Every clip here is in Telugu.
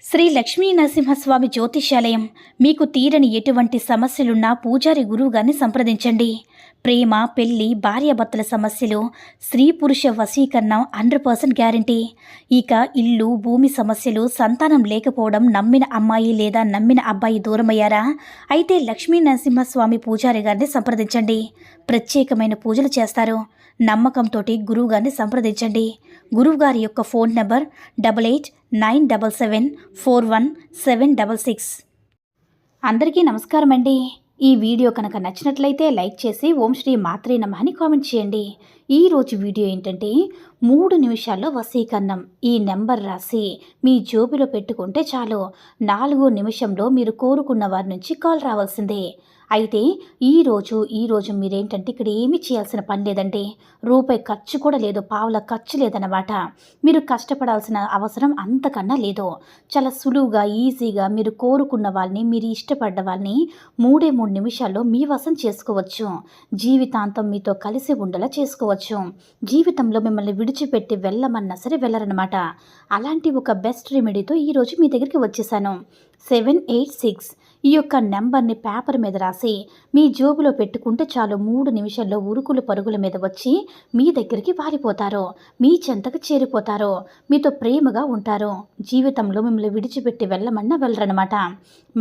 శ్రీ లక్ష్మీ నరసింహస్వామి జ్యోతిష్యాలయం. మీకు తీరని ఎటువంటి సమస్యలున్నా పూజారి గురువుగారిని సంప్రదించండి. ప్రేమ, పెళ్లి, భార్యాభర్తల సమస్యలు, స్త్రీ పురుష వశీకరణం 100% గ్యారంటీ. ఇక ఇల్లు, భూమి సమస్యలు, సంతానం లేకపోవడం, నమ్మిన అమ్మాయి లేదా నమ్మిన అబ్బాయి దూరమయ్యారా? అయితే లక్ష్మీ నరసింహస్వామి పూజారి గారిని సంప్రదించండి. ప్రత్యేకమైన పూజలు చేస్తారు. నమ్మకంతో గురువుగారిని సంప్రదించండి. గురువుగారి యొక్క ఫోన్ నెంబర్ 8897741766. అందరికీ నమస్కారం అండి. ఈ వీడియో కనుక నచ్చినట్లయితే లైక్ చేసి ఓం శ్రీ మాత్రే నమః అని కామెంట్ చేయండి. ఈరోజు వీడియో ఏంటంటే 3 నిమిషాల్లో వశీకరణం. ఈ నెంబర్ రాసి మీ జోబులో పెట్టుకుంటే చాలు, 4 నిమిషంలో మీరు కోరుకున్న వారి నుంచి కాల్ రావాల్సిందే. అయితే ఈరోజు మీరేంటంటే ఇక్కడ ఏమీ చేయాల్సిన పని లేదండి. రూపాయి ఖర్చు కూడా లేదు, పావుల ఖర్చు లేదన్నమాట. మీరు కష్టపడాల్సిన అవసరం అంతకన్నా లేదు. చాలా సులువుగా, ఈజీగా మీరు కోరుకున్న వాళ్ళని, మీరు ఇష్టపడ్డ వాళ్ళని 3 నిమిషాల్లో మీ వశం చేసుకోవచ్చు. జీవితాంతం మీతో కలిసి ఉండేలా చేసుకోవచ్చు. జీవితంలో మిమ్మల్ని విడిచిపెట్టి వెళ్ళమన్నా సరే వెళ్ళరనమాట. అలాంటి ఒక బెస్ట్ రెమెడీతో ఈరోజు మీ దగ్గరికి వచ్చేసాను. 786 ఈ యొక్క నెంబర్ని పేపర్ మీద రాసి మీ జోబులో పెట్టుకుంటే చాలు, 3 నిమిషాల్లో ఉరుకులు పరుగుల మీద వచ్చి మీ దగ్గరికి వారిపోతారు. మీ చెంతకు చేరిపోతారు. మీతో ప్రేమగా ఉంటారు. జీవితంలో మిమ్మల్ని విడిచిపెట్టి వెళ్ళమన్నా వెళ్ళరనమాట.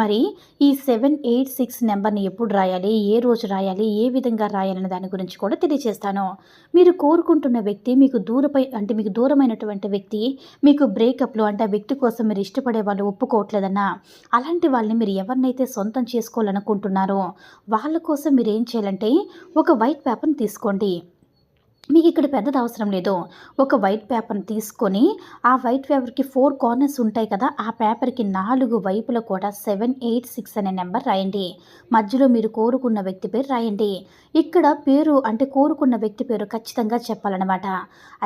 మరి ఈ 786 నెంబర్ని ఎప్పుడు రాయాలి, ఏ రోజు రాయాలి, ఏ విధంగా రాయాలనే దాని గురించి కూడా తెలియజేస్తాను. మీరు కోరుకుంటున్న వ్యక్తి మీకు దూరమైనటువంటి వ్యక్తి మీకు బ్రేకప్లో అంటే ఆ వ్యక్తి కోసం మీరు ఇష్టపడే వాళ్ళు ఒప్పుకోవట్లేదన్నా, అలాంటి వాళ్ళని మీరు ఎవరినైతే సొంతం చేసుకోవాలనుకుంటున్నారో వాళ్ళ కోసం మీరు ఏం చేయాలంటే ఒక వైట్ పేపర్ని తీసుకోండి. మీకు ఇక్కడ పెద్దది అవసరం లేదు. ఒక వైట్ పేపర్ని తీసుకొని ఆ వైట్ పేపర్కి 4 కార్నర్స్ ఉంటాయి కదా, ఆ పేపర్కి 4 వైపులా కూడా 786 అనే నెంబర్ రాయండి. మధ్యలో మీరు కోరుకున్న వ్యక్తి పేరు రాయండి. ఇక్కడ పేరు అంటే కోరుకున్న వ్యక్తి పేరు ఖచ్చితంగా చెప్పాలన్నమాట.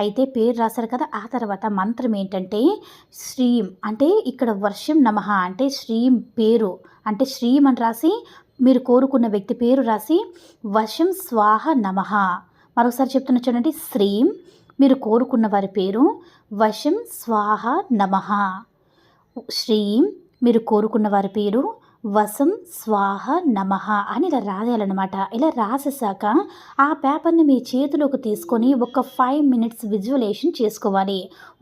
అయితే పేరు రాశారు కదా, ఆ తర్వాత మంత్రం ఏంటంటే శ్రీం అంటే ఇక్కడ వర్షం నమః అంటే శ్రీం పేరు అంటే శ్రీం అని రాసి మీరు కోరుకున్న వ్యక్తి పేరు రాసి వశం స్వాహ నమః. మరొకసారి చెప్తున్నా చూడండి, శ్రీం మీరు కోరుకున్న వారి పేరు, వశం స్వాహ నమః. శ్రీం మీరు కోరుకున్న వారి పేరు, వశం స్వాహ నమః అని ఇలా రాయాలన్నమాట. ఇలా రాసేసాక ఆ పేపర్ని మీ చేతిలోకి తీసుకొని ఒక 5 మినిట్స్ విజువలేషన్ చేసుకోవాలి,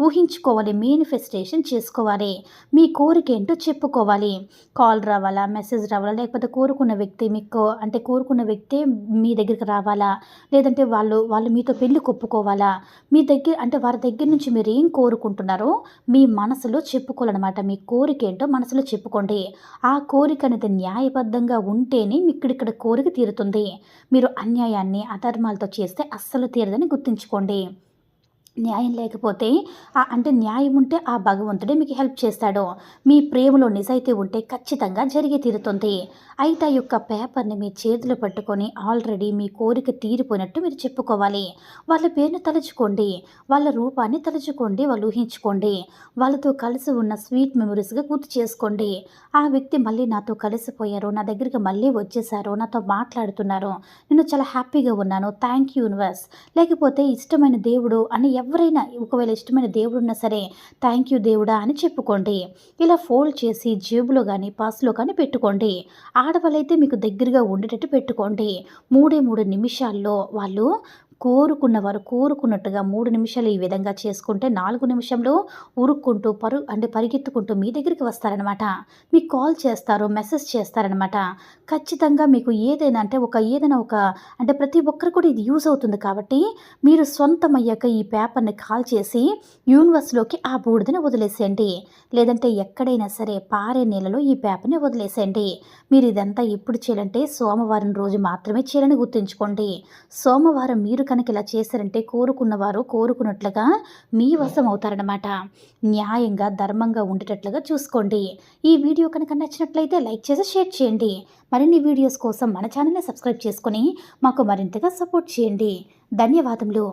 ఊహించుకోవాలి, మేనిఫెస్టేషన్ చేసుకోవాలి. మీ కోరిక ఏంటో చెప్పుకోవాలి. కాల్ రావాలా, మెసేజ్ రావాలా, లేకపోతే కోరుకున్న వ్యక్తి మీకు అంటే కోరుకున్న వ్యక్తి మీ దగ్గరికి రావాలా, లేదంటే వాళ్ళు మీతో పెళ్లి కొప్పుకోవాలా, మీ దగ్గర అంటే వారి దగ్గర నుంచి మీరు ఏం కోరుకుంటున్నారో మీ మనసులో చెప్పుకోవాలన్నమాట. మీ కోరిక ఏంటో మనసులో చెప్పుకోండి. ఆ కోరిక అనేది న్యాయబద్ధంగా ఉంటేనే ఇక్కడ కోరిక తీరుతుంది. మీరు అన్యాయాన్ని, అధర్మాలతో చేస్తే అస్సలు తీరదని గుర్తుంచుకోండి. న్యాయం లేకపోతే అంటే న్యాయం ఉంటే ఆ భగవంతుడే మీకు హెల్ప్ చేస్తాడు. మీ ప్రేమలో నిజాయితీ ఉంటే ఖచ్చితంగా జరిగి తీరుతుంది. అయితే ఆ యొక్క పేపర్ని మీ చేతిలో పట్టుకొని ఆల్రెడీ మీ కోరిక తీరిపోయినట్టు మీరు చెప్పుకోవాలి. వాళ్ళ పేరుని తలుచుకోండి, వాళ్ళ రూపాన్ని తలుచుకోండి, వాళ్ళు ఊహించుకోండి. వాళ్ళతో కలిసి ఉన్న స్వీట్ మెమరీస్గా గుర్తు చేసుకోండి. ఆ వ్యక్తి మళ్ళీ నాతో కలిసిపోయారు, నా దగ్గరికి మళ్ళీ వచ్చేసారు, నాతో మాట్లాడుతున్నారు, నేను చాలా హ్యాపీగా ఉన్నాను, థ్యాంక్ యూ యూనివర్స్. లేకపోతే ఇష్టమైన దేవుడు అని ఎవరైనా ఒకవేళ ఇష్టమైన దేవుడు ఉన్నా సరే థ్యాంక్ యూ దేవుడా అని చెప్పుకోండి. ఇలా ఫోల్డ్ చేసి జేబులో కానీ పర్సులో కానీ పెట్టుకోండి. ఆడవాళ్ళైతే మీకు దగ్గరగా ఉండేటట్టు పెట్టుకోండి. 3 నిమిషాల్లో వాళ్ళు కోరుకున్నవారు కోరుకున్నట్టుగా 3 నిమిషాలు ఈ విధంగా చేసుకుంటే 4 నిమిషంలో ఉరుక్కుంటూ పరిగెత్తుకుంటూ మీ దగ్గరికి వస్తారనమాట. మీకు కాల్ చేస్తారు, మెసేజ్ చేస్తారనమాట. ఖచ్చితంగా మీకు ఏదైనా అంటే ప్రతి ఒక్కరు కూడా ఇది యూజ్ అవుతుంది. కాబట్టి మీరు సొంతం అయ్యాక ఈ పేపర్ని కాల్ చేసి యూనివర్స్లోకి ఆ బూడిదని వదిలేసేయండి. లేదంటే ఎక్కడైనా సరే పారే నీళ్ళలో ఈ పేపర్ని వదిలేసేయండి. మీరు ఇదంతా ఎప్పుడు చేయాలంటే సోమవారం రోజు మాత్రమే చేయాలని గుర్తుంచుకోండి. సోమవారం మీరు కనుక ఇలా చేశారంటే కోరుకున్నవారు కోరుకున్నట్లుగా మీ వశం అవుతారనమాట. న్యాయంగా, ధర్మంగా ఉండేటట్లుగా చూసుకోండి. ఈ వీడియో కనుక నచ్చినట్లయితే లైక్ చేసి షేర్ చేయండి. మరిన్ని వీడియోస్ కోసం మన ఛానల్ని సబ్స్క్రైబ్ చేసుకొని మాకు మరింతగా సపోర్ట్ చేయండి. ధన్యవాదములు.